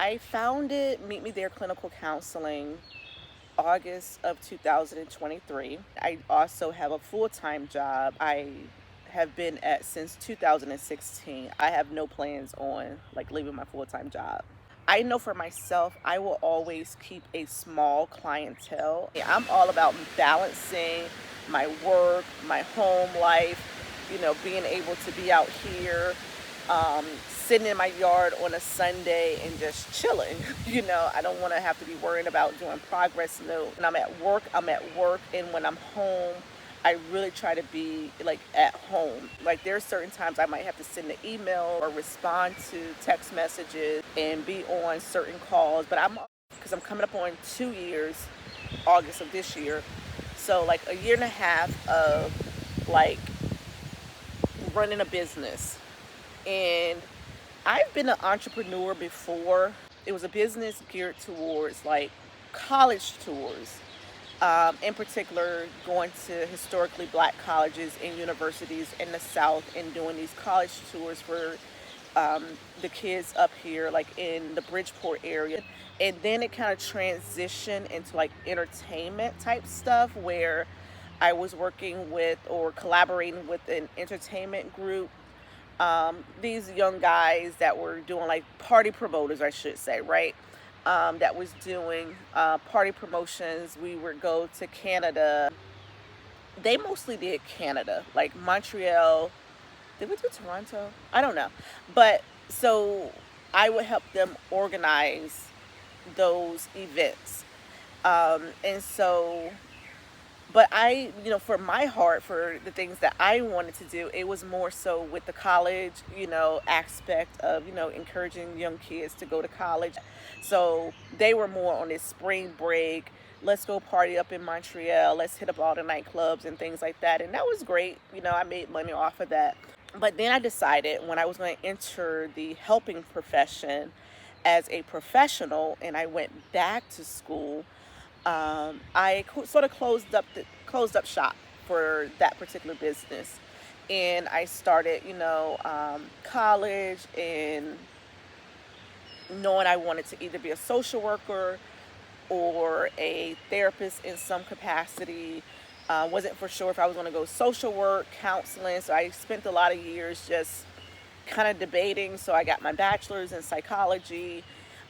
I founded Meet Me There Clinical Counseling August of 2023. I also have a full-time job I have been at since 2016. I have no plans on like leaving my full-time job. I know for myself, I will always keep a small clientele. Yeah, I'm all about balancing my work, my home life, being able to be out here, sitting in my yard on a Sunday and just chilling. I don't want to have to be worrying about doing progress note. When I'm at work, I'm at work. And when I'm home, I really try to be like at home. Like there are certain times I might have to send an email or respond to text messages and be on certain calls. But because I'm coming up on 2 years, August of this year. So like a year and a half of like running a business. And I've been an entrepreneur before. It was a business geared towards like college tours, in particular, going to historically black colleges and universities in the South and doing these college tours for the kids up here, like in the Bridgeport area. And then it kind of transitioned into like entertainment type stuff where I was working with or collaborating with an entertainment group, these young guys that were doing like party promoters, I should say, right? That was doing party promotions. We would go to Canada. They mostly did Canada, like Montreal. Did we do Toronto? I don't know. But so I would help them organize those events. And so but for my heart, for the things that I wanted to do, it was more so with the college, aspect of, encouraging young kids to go to college. So they were more on this spring break. Let's go party up in Montreal. Let's hit up all the nightclubs and things like that. And that was great. I made money off of that. But then I decided when I was going to enter the helping profession as a professional and I went back to school, I sort of closed up shop for that particular business, and I started, college and knowing I wanted to either be a social worker or a therapist in some capacity. Wasn't for sure if I was going to go social work, counseling. So I spent a lot of years just kind of debating. So I got my bachelor's in psychology.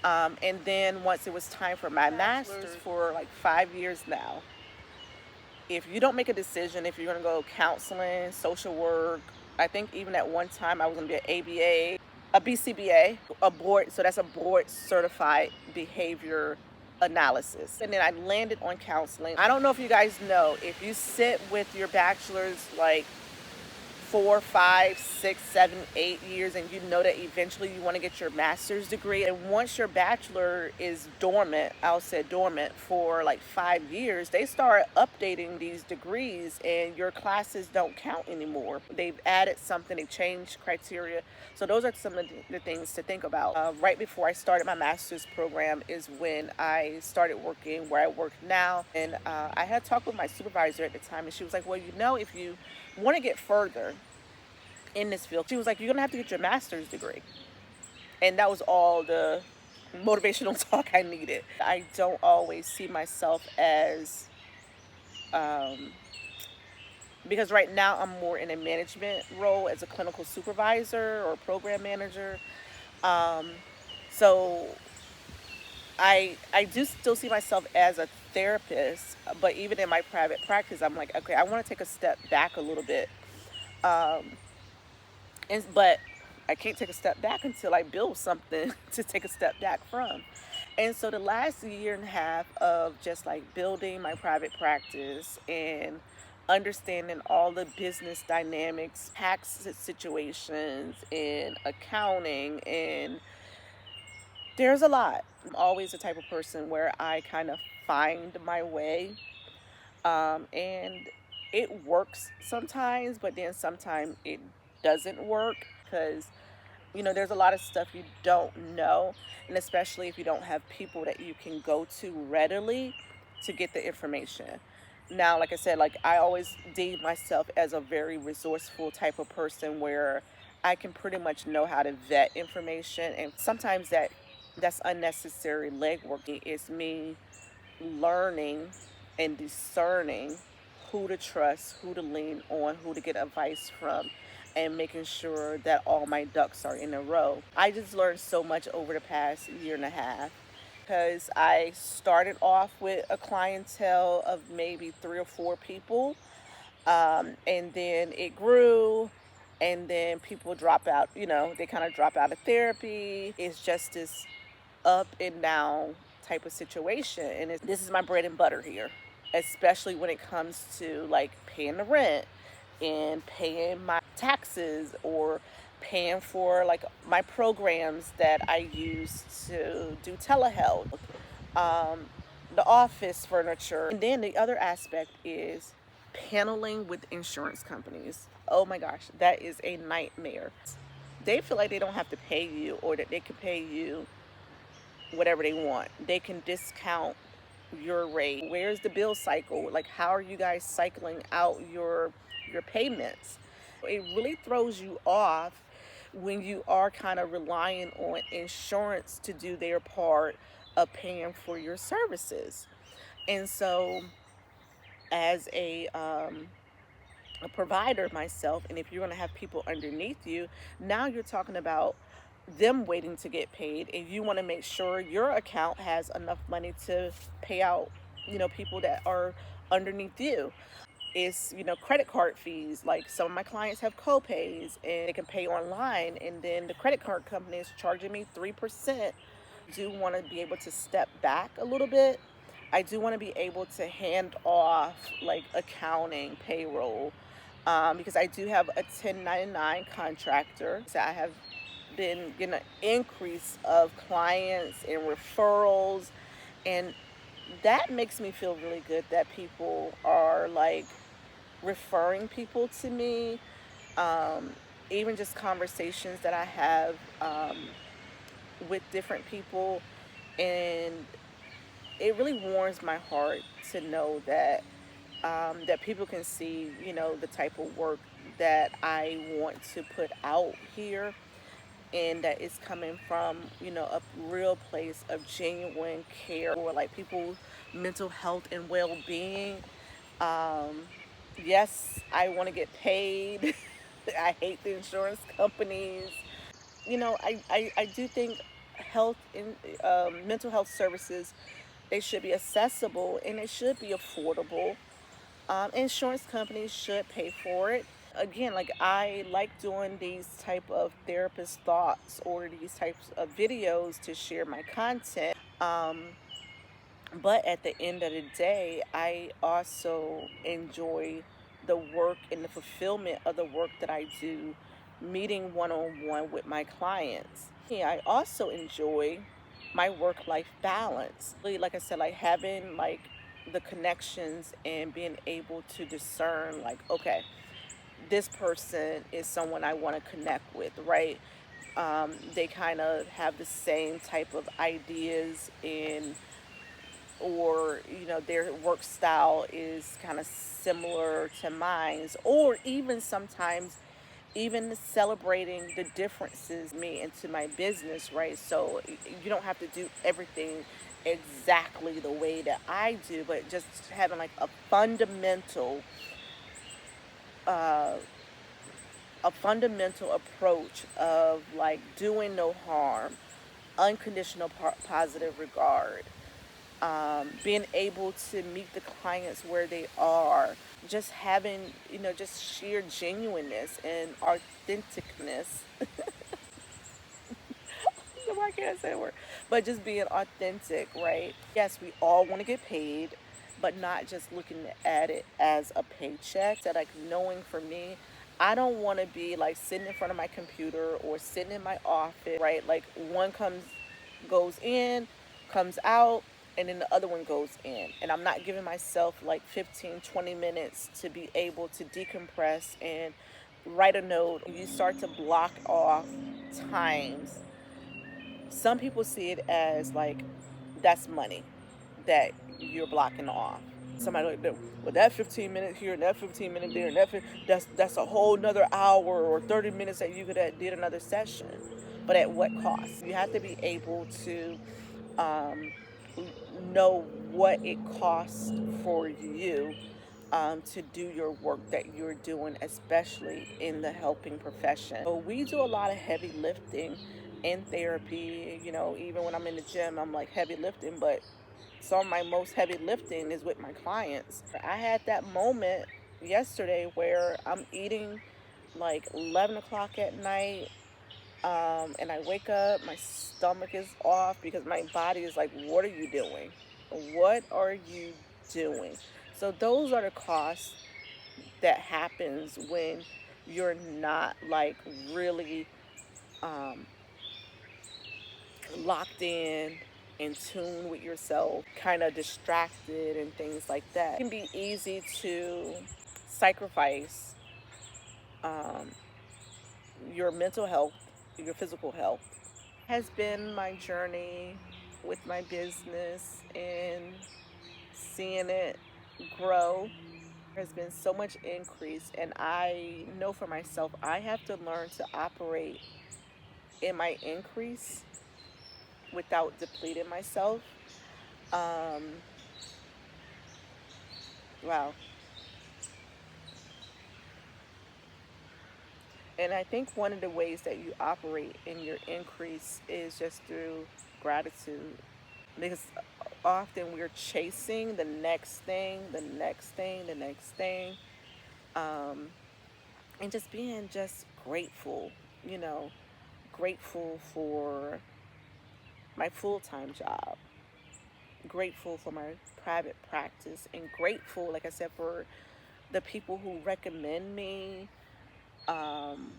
And then once it was time for my master's for like 5 years now, if you don't make a decision, if you're going to go counseling, social work, I think even at one time I was going to be an ABA, a BCBA, a board. So that's a board certified behavior analysis. And then I landed on counseling. I don't know if you guys know, if you sit with your bachelor's like 4, 5, 6, 7, 8 years, and you know that eventually you want to get your master's degree. And once your bachelor is dormant, I'll say dormant for like 5 years, they start updating these degrees and your classes don't count anymore. They've added something, they changed criteria. So those are some of the things to think about. Right before I started my master's program is when I started working where I work now. And I had a talk with my supervisor at the time, and she was like, well, if you want to get further in this field, she was like, you're gonna have to get your master's degree. And that was all the motivational talk I needed. I don't always see myself as because right now I'm more in a management role as a clinical supervisor or program manager. um, so I do still see myself as a therapist, but even in my private practice, I'm like, okay, I want to take a step back a little bit. Um, but I can't take a step back until I build something to take a step back from. And so the last year and a half of just like building my private practice and understanding all the business dynamics, tax situations, and accounting, and there's a lot. I'm always the type of person where I kind of find my way, and it works sometimes, but then sometimes it doesn't work because there's a lot of stuff you don't know, and especially if you don't have people that you can go to readily to get the information. Now, like I said, like I always deem myself as a very resourceful type of person where I can pretty much know how to vet information, and sometimes that That's unnecessary legwork. It's me learning and discerning who to trust, who to lean on, who to get advice from, and making sure that all my ducks are in a row. I just learned so much over the past year and a half because I started off with a clientele of maybe 3 or 4 people, and then it grew, and then people drop out. They kind of drop out of therapy. It's just this up and down type of situation, and this is my bread and butter here, especially when it comes to like paying the rent and paying my taxes, or paying for like my programs that I use to do telehealth, um, the office furniture. And then the other aspect is paneling with insurance companies. Oh my gosh, that is a nightmare. They feel like they don't have to pay you, or that they can pay you whatever they want. They can discount your rate. Where's the bill cycle? Like, how are you guys cycling out your payments? It really throws you off when you are kind of relying on insurance to do their part of paying for your services. And so, as a provider myself, and if you're going to have people underneath you, now you're talking about them waiting to get paid, and you want to make sure your account has enough money to pay out, people that are underneath you. It's, credit card fees. Like, some of my clients have co-pays and they can pay online, and then the credit card company is charging me 3%. Do want to be able to step back a little bit. I do want to be able to hand off like accounting, payroll, because I do have a 1099 contractor. So I have been getting an increase of clients and referrals, and that makes me feel really good that people are like referring people to me. Um, Even just conversations that I have with different people, and it really warms my heart to know that that people can see, the type of work that I want to put out here, and that it's coming from, a real place of genuine care for like people's mental health and well-being. Um, yes, I want to get paid. I hate the insurance companies. I do think health and mental health services, they should be accessible and they should be affordable. Insurance companies should pay for it. Again, like, I like doing these type of therapist thoughts or these types of videos to share my content. But at the end of the day, I also enjoy the work and the fulfillment of the work that I do, meeting one on one with my clients. Yeah, I also enjoy my work life balance. Really, like I said, like having like the connections and being able to discern, like, okay, this person is someone I want to connect with, right? They kind of have the same type of ideas in, or their work style is kind of similar to mine's, or even sometimes even celebrating the differences me into my business, right? So you don't have to do everything exactly the way that I do, but just having like uh, a fundamental approach of like doing no harm, unconditional positive regard, being able to meet the clients where they are, just having, just sheer genuineness and authenticness. Why can't I say a word? But just being authentic, right? Yes, we all want to get paid, but not just looking at it as a paycheck. That, like, knowing for me, I don't want to be like sitting in front of my computer or sitting in my office, right? Like, one goes in, comes out, and then the other one goes in. And I'm not giving myself like 15, 20 minutes to be able to decompress and write a note. You start to block off times. Some people see it as like that's money that you're blocking off. Somebody like that, well, that 15 minutes here and that 15 minutes there, and that's a whole nother hour or 30 minutes that you could have did another session. but at what cost? You have to be able to um, know what it costs for you to do your work that you're doing, especially in the helping profession. So we do a lot of heavy lifting in therapy. Even when I'm in the gym, I'm like heavy lifting, but some of my most heavy lifting is with my clients. I had that moment yesterday where I'm eating like 11 o'clock at night, and I wake up, my stomach is off because my body is like, what are you doing? What are you doing? So those are the costs that happens when you're not like really um, locked in tune with yourself, kind of distracted and things like that. It can be easy to sacrifice um, your mental health, your physical health. Has been my journey with my business and seeing it grow. There's been so much increase, and I know for myself, I have to learn to operate in my increase without depleting myself. Um, wow. And I think one of the ways that you operate in your increase is just through gratitude. Because often we're chasing the next thing, the next thing, the next thing, um, and just being just grateful, you know, grateful for my full time job, grateful for my private practice, and grateful, like I said, for the people who recommend me, um,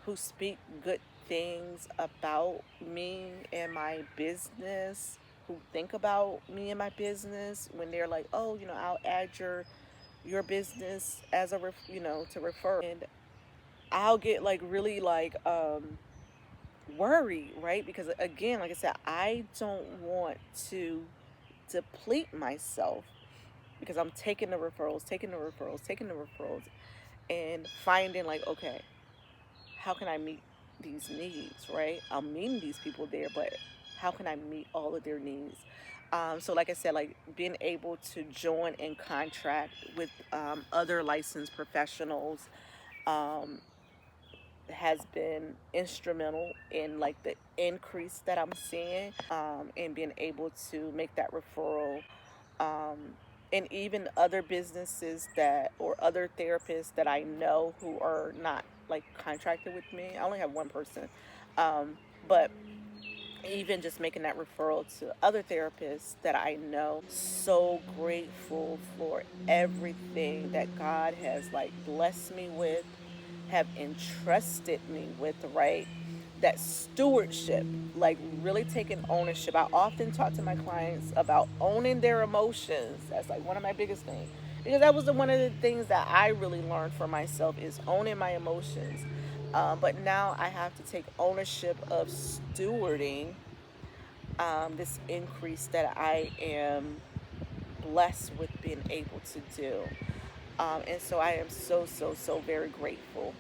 who speak good things about me and my business, who think about me and my business when they're like, oh, I'll add your business as a to refer, and I'll get like really like worried, right? Because again, like I said, I don't want to deplete myself because I'm taking the referrals, taking the referrals, taking the referrals, and finding like, okay, how can I meet these needs, right? I'm meeting these people there, but how can I meet all of their needs? So, like I said, like being able to join and contract with other licensed professionals um, has been instrumental in like the increase that I'm seeing, and being able to make that referral, um, and even other businesses that or other therapists that I know who are not like contracted with me. I only have one person, but even just making that referral to other therapists that I know. So grateful for everything that God has like blessed me with, have entrusted me with, right? That stewardship, like really taking ownership. I often talk to my clients about owning their emotions. That's like one of my biggest things. Because that was one of the things that I really learned for myself is owning my emotions. But now I have to take ownership of stewarding this increase that I am blessed with being able to do. And so I am so, so, so very grateful.